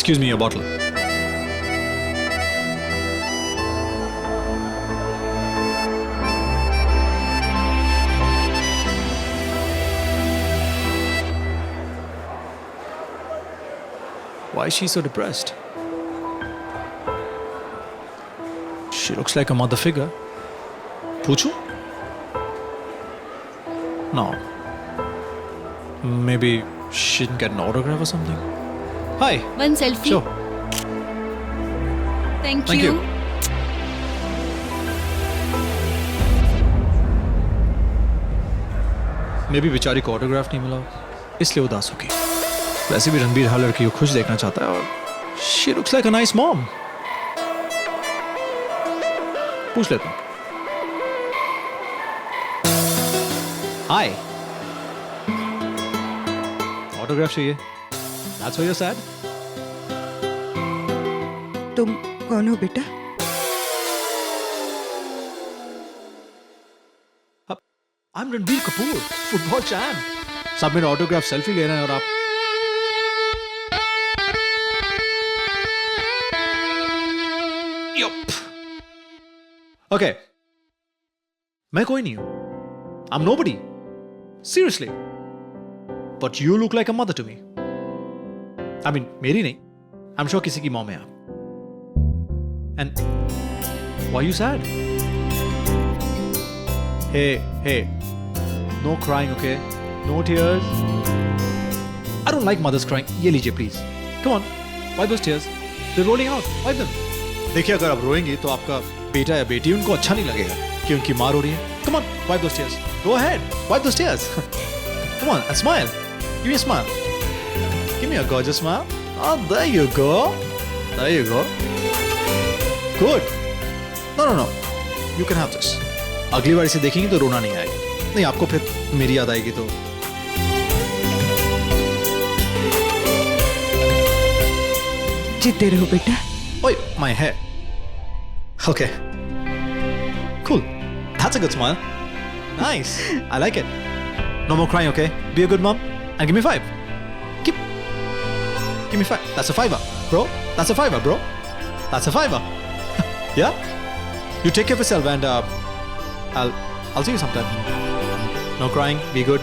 Excuse me, your bottle. Why is she so depressed? She looks like a mother figure. Puchu? No. Maybe she didn't get an autograph or something. Hi. One selfie. Sure. Thank Thank you. you. Maybe बेचारी को autograph नहीं मिला, इसलिए उदास हो गई। वैसे भी रणबीर हर लड़की को खुश देखना चाहता है और she looks like a nice mom. पूछ लेता हूँ। Hi. Autograph चाहिए? That's why you're sad? तुम कौन हो बेटा? I'm Ranbir Kapoor, football champ. सब मेरा ऑटोग्राफ सेल्फी ले रहे हैं और आप ओके मैं कोई नहीं हूं। I'm nobody. Seriously. But you look like a mother to me. I mean, मेरी नहीं। I'm sure किसी की मॉम है आप। And why are you sad? Hey. No crying, okay? No tears. I don't like mothers crying. ये लीजिए please. Come on. Wipe those tears. They're rolling out. Wipe them. देखिए अगर आप रोएंगी तो आपका बेटा या बेटी उनको अच्छा नहीं लगेगा कि उनकी माँ रो रही है। Come on, wipe those tears. Go ahead, wipe those tears. Come on, and smile. Give me a smile. Give me a gorgeous smile. Oh, there you go. There you go. Good. No. You can have this. अगली बार इसे देखेंगे तो रोना नहीं आएगा। नहीं आपको फिर मेरी याद आएगी तो। जीते रहो बेटा। Oi, my hair. Okay. Cool. That's a good smile. Nice. I like it. No more crying, okay? Be a good mom and give me 5. Give me 5. That's a 5er, bro. That's a 5er, bro. That's a 5er. Yeah? You take care of yourself and I'll see you sometime. No crying. Be good.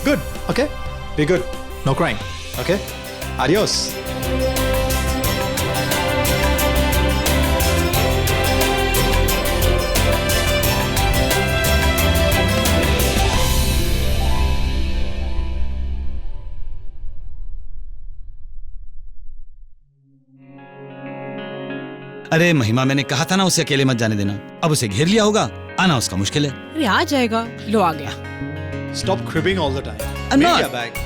Good. Okay? Be good. No crying. Okay? Adios. अरे महिमा, मैंने कहा था ना उसे अकेले मत जाने देना। अब उसे घेर लिया होगा, आना उसका मुश्किल है। अरे आ जाएगा। लो आ गया। Stop cribbing all the time. I'm Make not. your bag.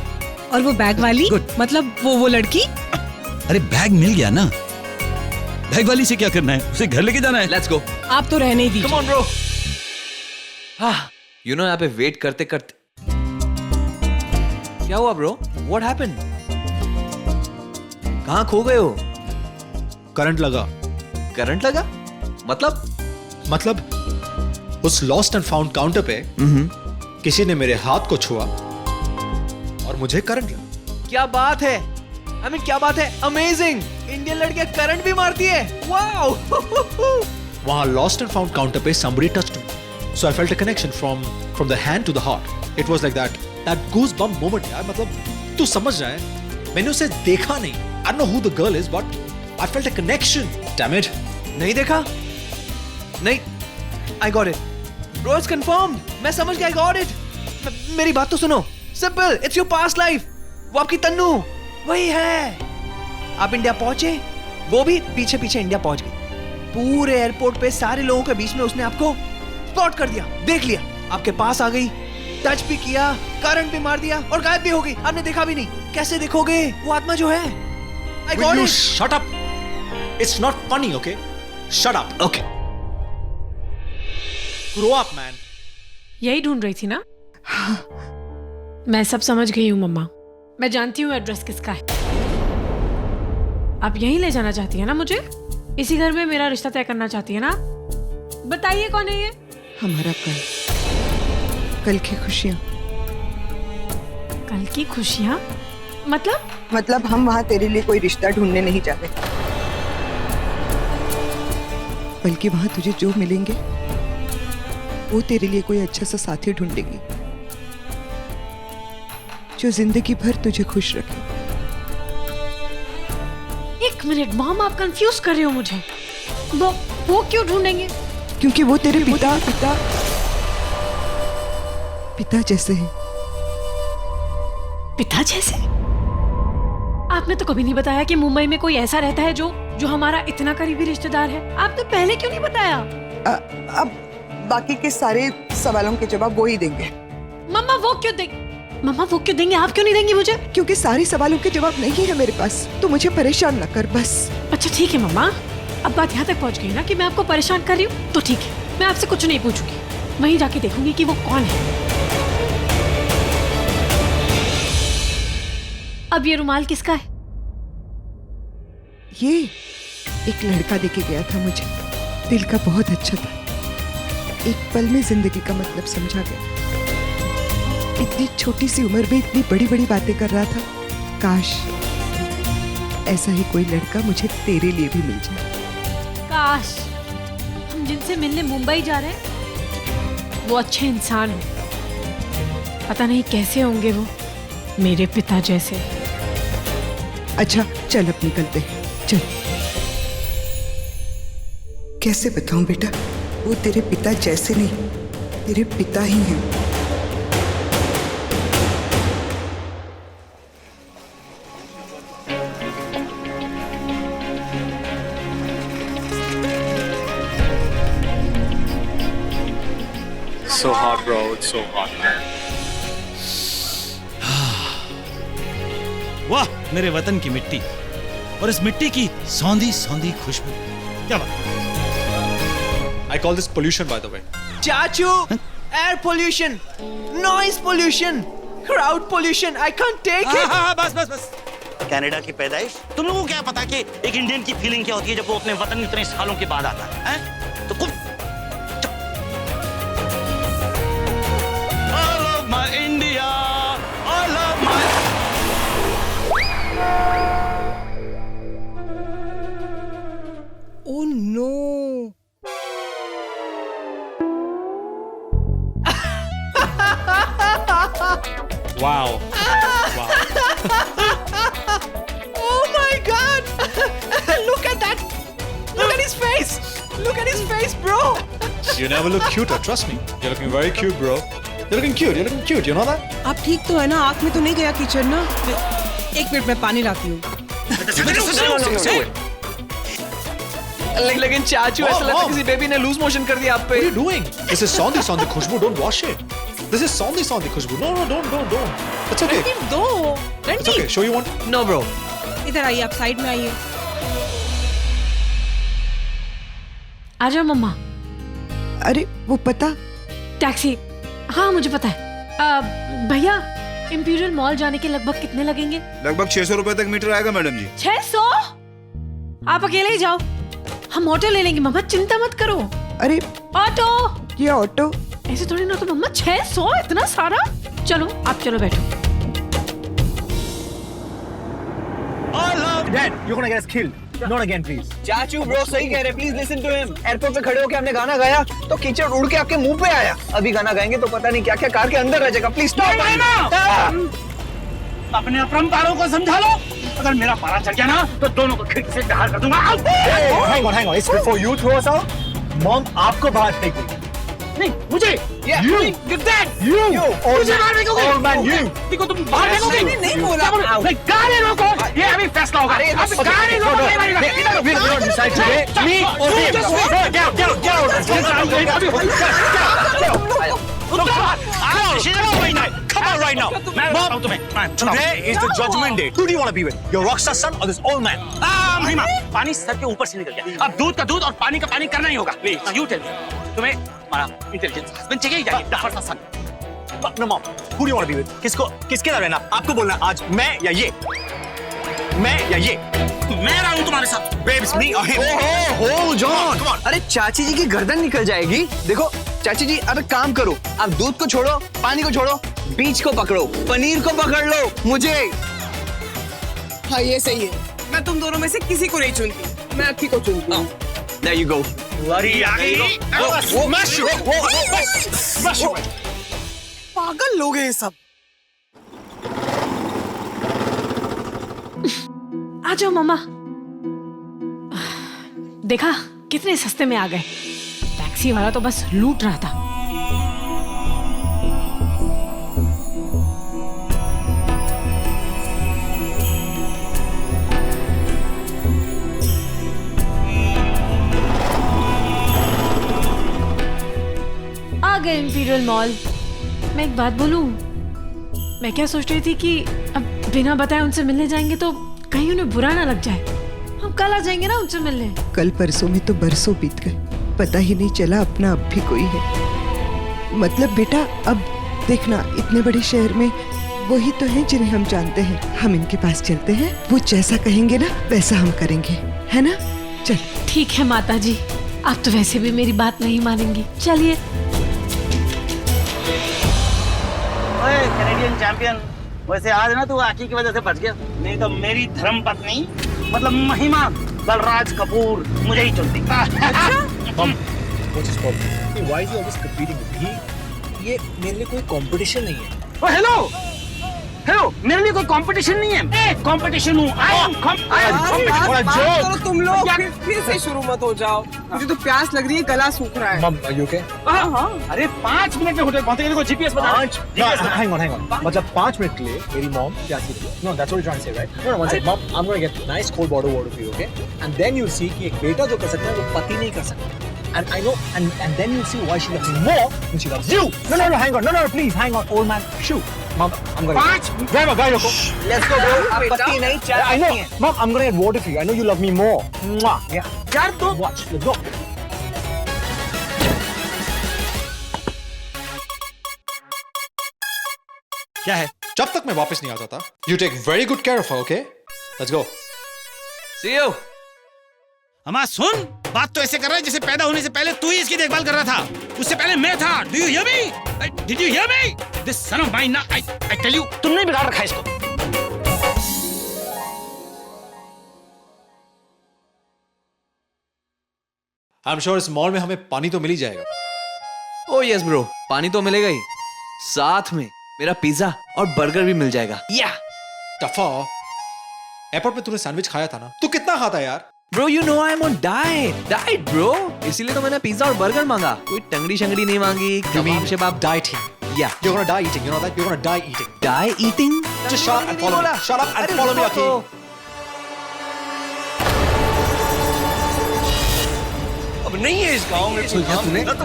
और वो बैग वाली? Good. मतलब वो लड़की? अरे बैग मिल गया ना। बैग वाली से क्या करना है, उसे घर लेके जाना है। Let's go. आप तो रहने ही दीजिए। Come on bro. You know यहाँ पे वेट करते करते क्या हुआ ब्रो? What happened? कहाँ खो गए हो? करंट लगा। करंट लगा? मतलब उस लॉस्ट एंड फाउंड काउंटर पे किसी ने मेरे हाथ को छुआ और मुझे करंट लगा। क्या बात है? I mean, क्या बात है? अमेजिंग! इंडियन लड़कियां करंट भी मारती है। वाओ! वहां लॉस्ट एंड फाउंड काउंटर पे somebody touched me. So I felt a connection from the hand to the heart. It was like that goosebump moment यार। मतलब तू समझ रहा है? मैंने उसे देखा नहीं। I don't know who the girl is, but I felt a connection. Damn it! नहीं देखा? नहीं। I got it. Bro, it's confirmed. मैं समझ गया। I got it. मेरी बात तो सुनो। Simple. It's your past life. वो आपकी तन्नू वही है। आप इंडिया पहुंचे, वो भी पीछे पीछे इंडिया पहुंच गई। पूरे एयरपोर्ट पे सारे लोगों के बीच में उसने आपको स्पॉट कर दिया, देख लिया, आपके पास आ गई, टच भी किया, करंट भी मार दिया और गायब भी हो गई। आपने देखा भी नहीं। कैसे देखोगे? वो आत्मा जो है। I got Will you it. shut up? It's not funny, okay? Shut up. Okay. Grow up, man. यही ढूंढ रही थी ना? मैं सब समझ गई हूँ मम्मा। मैं जानती हूँ एड्रेस किसका है। आप यहीं ले जाना चाहती है ना मुझे? इसी घर में मेरा रिश्ता तय करना चाहती है ना? बताइए कौन है ये? हमारा कल की खुशियाँ। कल की खुशियाँ? मतलब मतलब हम वहाँ तेरे लिए कोई रिश्ता ढूंढने नहीं जा रहे, बल्कि वहाँ तुझे जो मिलेंगे वो तेरे लिए कोई अच्छा सा साथी ढूंढेंगे जो जिंदगी भर तुझे खुश रखे। एक मिनट मॉम, आप कंफ्यूज कर रहे हो मुझे। वो क्यों ढूंढेंगे? क्योंकि वो तेरे पिता जैसे हैं। पिता जैसे? आपने तो कभी नहीं बताया कि मुंबई में कोई ऐसा रहता है जो हमारा इतना करीबी रिश्तेदार है। आपने पहले क्यों नहीं बताया? अब बाकी के सारे सवालों के जवाब वो ही देंगे। मम्मा वो क्यों देंगे? आप क्यों नहीं देंगी मुझे? क्योंकि सारे सवालों के जवाब नहीं है मेरे पास, तो मुझे परेशान न कर बस। अच्छा ठीक है मम्मा, अब बात यहाँ तक पहुँच गई ना कि मैं आपको परेशान कर रही हूँ, तो ठीक है, मैं आपसे कुछ नहीं पूछूंगी, वहीं जाके देखूंगी कि वो कौन है। अब ये रुमाल किसका है? ये एक लड़का देके गया था मुझे, दिल का बहुत अच्छा था, एक पल में जिंदगी का मतलब समझा गया। इतनी छोटी सी उम्र में इतनी बड़ी बड़ी बातें कर रहा था। काश ऐसा ही कोई लड़का मुझे तेरे लिए भी मिल जाए। काश हम जिनसे मिलने मुंबई जा रहे हैं वो अच्छे इंसान हो। पता नहीं कैसे होंगे वो, मेरे पिता जैसे। अच्छा चल अब निकलते हैं, चल। कैसे बताऊं बेटा, वो तेरे पिता जैसे नहीं, तेरे पिता ही हैं। So hot, bro. It's so hot, man. वाह मेरे वतन की मिट्टी, और इस मिट्टी की सौंधी सौंधी खुशबू, क्या बात। I call this pollution, by the way. चाचू, air pollution, noise pollution, crowd pollution. I can't take it. हाँ, बस। कनाडा की पैदाइश, तुम लोगों को क्या पता कि एक इंडियन की फीलिंग क्या होती है जब वो अपने वतन इतने सालों के बाद आता है, हैं? तो कुछ I love my India, I love my... Oh no! Wow. Oh my God! Look at that! Look at his face! Look at his face, bro! You never look cuter, trust me. You're looking very cute, bro. You're looking cute, you know that? आप ठीक तो है ना? आँख में तो नहीं गया कीचड़ ना? एक मिनट में पानी लाती हूँ। लेकिन चाचू, ऐसा लगता है किसी बेबी ने लूज मोशन कर दिया आप पे। What are you doing? This is Sondi Khushbu, don't wash it. This is Sondi Khushbu. No, don't. It's okay. Randeep दो, It's okay. Show you want? No, bro. इधर आइए, आप साइड में आइए। आ जाओ मम्मा। अरे वो पता, टैक्सी, हाँ मुझे पता है। भैया इंपीरियल मॉल जाने के लगभग कितने लगेंगे? लगभग 600 रुपए तक मीटर आएगा मैडम जी। 600? आप अकेले ही जाओ, हम ऑटो ले लेंगे मम्मा, चिंता मत करो। अरे ऑटो? ये ऑटो ऐसे थोड़ी ना, तो मम्मा 600 इतना सारा? चलो आप चलो बैठो। Dad, you're gonna get us killed. Not again, please. चाचू ब्रो सही कह रहे, please listen to him. Airport पे खड़े होके हमने गाना गाया तो कीचड़ उड़ के आपके मुंह पे आया। अभी गाना गाएंगे तो पता नहीं क्या क्या कार के अंदर रह जाएगा। Please stop. अपने अपरंपारों को समझा लो। अगर मेरा पारा चढ़ गया ना तो दोनों को खिड़की से बाहर कर दूंगा। Hang on. It's before you throw us out. Mom, आपको बाहर फेंक नहीं, मुझे। Yeah, You. Get that. You. मुझे बाहर फेंकोगे? Old man, you. देखो तुम बाहर फेंकोगे? नहीं बोला। नहीं, गाड़ी रोको। ये अभी फैसला होगा। अब गाड़ी रोको। We don't decide today. Me or him. Get out. Today is the judgment day. Who do you want to be with? Your rockstar son or this old man? महिमा, पानी सर के ऊपर से निकल गया। अब दूध का दूध और पानी का पानी करना ही होगा। Please, you tell me. तुम्हें हमारा इंटेलिजेंस हस्बैंड चाहिए या ये डफर सा सन? No, Mom. Who do you want to be with? किसके साथ रहना? आपको बोलना आज मैं या ये? मैं या ये? मैं रहा हूँ तुम्हारे साथ। Babes, me or him? Hold on. Come on. अरे चाची जी की गर्दन निकल जाएगी। देखो चाची जी, अब एक काम करो, आप दूध को छोड़ो, पानी को छोड़ो, बीच को पकड़ो, पनीर को पकड़ लो, मुझे। हाँ ये सही है। मैं तुम दोनों में से किसी को नहीं चुनती, मैं अक्की को चुनती हूँ। There you go. लड़ी आ गई। पागल लोग हैं ये सब। आ जाओ मम्मा। देखा कितने सस्ते में आ गए। टैक्सी वाला तो बस लूट रहा था। आ गए इंपीरियल मॉल। मैं एक बात बोलूं, मैं क्या सोच रही थी कि अब बिना बताए उनसे मिलने जाएंगे तो कहीं उन्हें बुरा ना लग जाए। हम कल आ जाएंगे ना उनसे मिलने। कल परसों में तो बरसों बीत गए, पता ही नहीं चला अपना अब भी कोई है। मतलब बेटा अब देखना, इतने बड़े शहर में वही तो हैं जिन्हें हम जानते हैं। हम इनके पास चलते हैं, वो जैसा कहेंगे ना वैसा हम करेंगे, है ना? चल। ठीक है माता जी, आप तो वैसे भी मेरी बात नहीं मानेंगी। चलिए। ओए कैनेडियन चैंपियन, वैसे आज ना तू आकी की वजह से बच गया, नहीं तो मेरी धर्म पत्नी मतलब महिमा बलराज कपूर मुझे ही चुनती। What's his problem? Why is he always competing with me? ये मेरे लिए कोई कंपटीशन नहीं है। ओ हेलो हेलो, मेरे लिए कोई कंपटीशन नहीं है, कंपटीशन हूँ। आई एम करो तुम लोग, फिर से शुरू मत हो जाओ। मुझे तो प्यास लग रही है, गला सूख रहा है। Mom, are you okay? अरे 5 मिनट में होटल पहुंचे, देखो जीपीएस बता। Hang on. मतलब 5 मिनट के लिए मेरी मॉम प्यासी थी। No, that's what you're trying to say, right? No, one second. Mom, I'm gonna get nice cold bottle water for you, okay? And then you'll see कि एक बेटा जो कर सकता है वो पति नहीं कर सकता। And I know, and then you'll see why she loves me more than she loves you. No, hang on. No, please, hang on, old man. Shoot. Mom, I'm gonna. 5 Driver, guy, roko. Let's go bro। आप पति नहीं चाहते। I know. Mom, I'm gonna get water for you. I know you love me more. Mwah. Yeah. यार तो Watch. Let's go. क्या है? जब तक मैं वापस नहीं आ जाता, you take very good care of her, okay? Let's go. See you। अम्मा सुन, बात तो ऐसे कर रहा है जैसे पैदा होने से पहले तू ही इसकी देखभाल कर रहा था। उससे पहले मैं था। Do you hear me? Did you hear me? This son of mine, I tell you, तुमने बिगाड़ रखा है इसको। I'm sure इस मॉल में हमें पानी तो मिल ही जाएगा। ओ यस ब्रो, पानी तो मिलेगा ही, साथ में मेरा पिज्जा और बर्गर भी मिल जाएगा। या टफा, एयरपोर्ट में तूने सैंडविच खाया था ना? तू कितना खाता है यार? Bro you know I am on diet bro, इसीलिए तो मैंने पिज्जा और बर्गर मांगा, कोई टंगड़ी शंगड़ी नहीं मांगी। कबाब शबाब dieting? Yeah. You're gonna die eating. You know that? You're gonna die eating. Die eating? Just shut up and follow me. Shut up and follow me, Aki. अब नहीं है इस गांव में।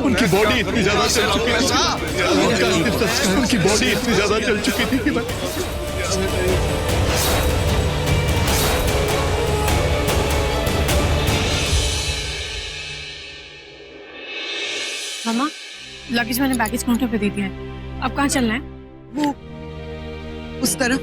उनकी बॉडी इतनी ज्यादा चल चुकी थी, उनकी बॉडी इतनी ज्यादा चल चुकी थी कि मैं मामा, लगेज मैंने बैगेज काउंटर पे दे दिया है। अब कहाँ चलना है? वो उस तरफ।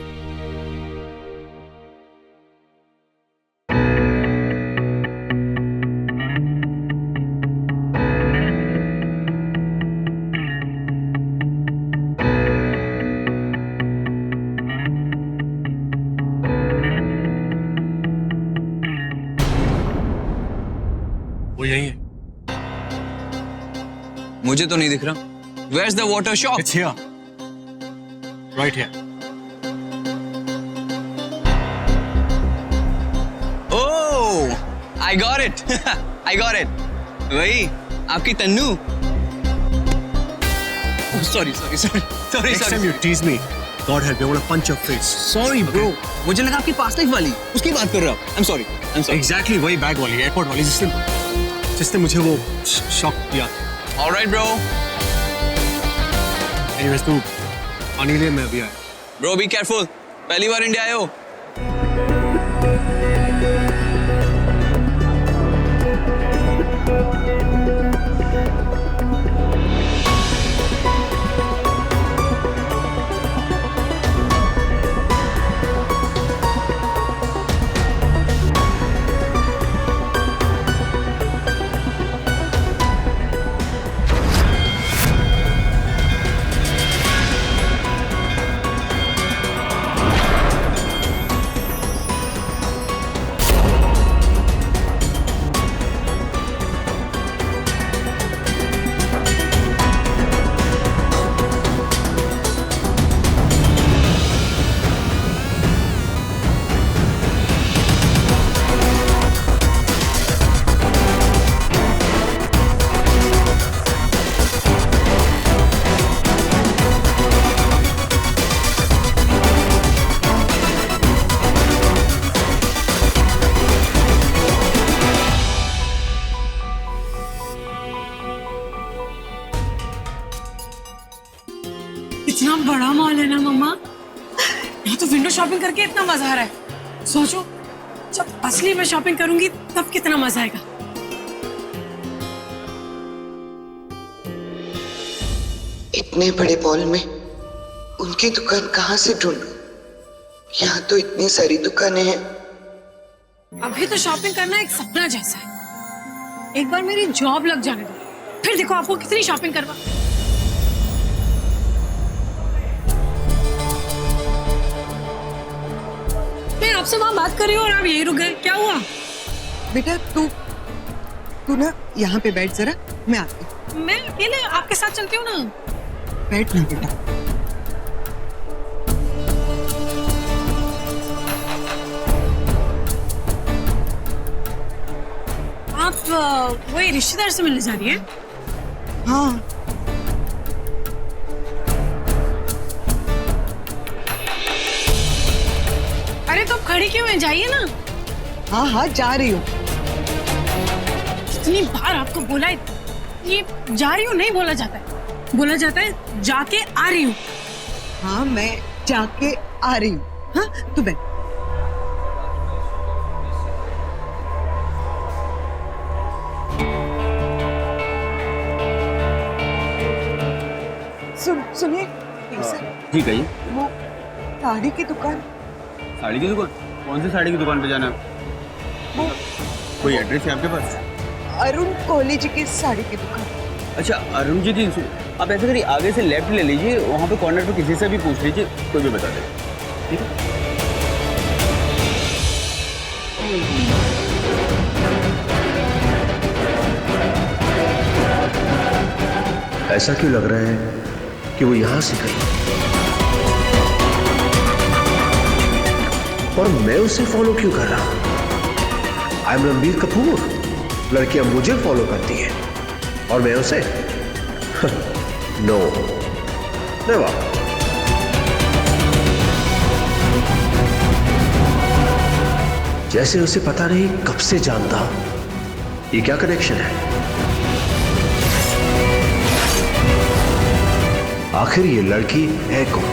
वो यही है। मुझे तो नहीं दिख रहा। Where's the water shop? It's here. Right here. Oh, I got it. I got it. वही आपकी Tannu. Oh, sorry. Next time you tease me, God help you, I want to punch your face. Sorry, bro. मुझे लगा आपकी past life वाली, उसकी बात कर रहा हूँ। I'm sorry. Exactly वही बैग वाली, एयरपोर्ट वाली, जिसने मुझे वो शॉक दिया। All right, bro. Anyways, तू आने के लिए मैं अभी आया। Bro, be careful. पहली बार इंडिया आए हो। कितना बड़ा मॉल है ना मम्मा। यहाँ तो विंडो शॉपिंग करके इतना मजा आ रहा है। सोचो जब असली में शॉपिंग करूंगी तब कितना मजा आएगा। इतने बड़े मॉल में उनकी दुकान कहाँ से ढूंढूं? यहाँ तो इतनी सारी दुकानें हैं। अभी तो शॉपिंग करना एक सपना जैसा है। एक बार मेरी जॉब लग जाने दो, फिर देखो आपको कितनी शॉपिंग करवा। मैं आपसे वहां बात कर रही हूँ और आप यही रुक गए, क्या हुआ? बेटा तू ना यहाँ पे बैठ जरा, मैं आती हूँ। मैं अकेले आपके साथ चलती हूँ ना। बैठ ना बेटा। आप वही रिश्तेदार से मिलने जा रही हैं? हाँ। अरे तो खड़ी क्यों है, जाइए ना। हाँ हाँ जा रही हूँ। कितनी बार आपको बोला है, ये जा रही हूँ नहीं बोला जाता है, बोला जाता है जाके आ रही हूँ। हाँ मैं जाके आ रही हूँ। हाँ तू बैठ। सुनिए ठीक है। वो साड़ी की दुकान। साड़ी की दुकान? कौन सी साड़ी की दुकान पे जाना है? वो कोई एड्रेस है आपके पास? अरुण कोहली जी की साड़ी की दुकान। अच्छा, अरुण जी की। आप ऐसा करिए, आगे से लेफ्ट ले लीजिए, वहाँ पे कॉर्नर पे किसी से भी पूछ लीजिए, कोई भी बता देगा। ठीक है? ऐसा क्यों लग रहा है कि वो यहां से गई और मैं उसे फॉलो क्यों कर रहा हूं? I am Ranbir Kapoor. लड़कियां मुझे फॉलो करती हैं और मैं उसे नो नेवर। जैसे उसे पता नहीं कब से जानता हूं। ये क्या कनेक्शन है? आखिर ये लड़की है कौन?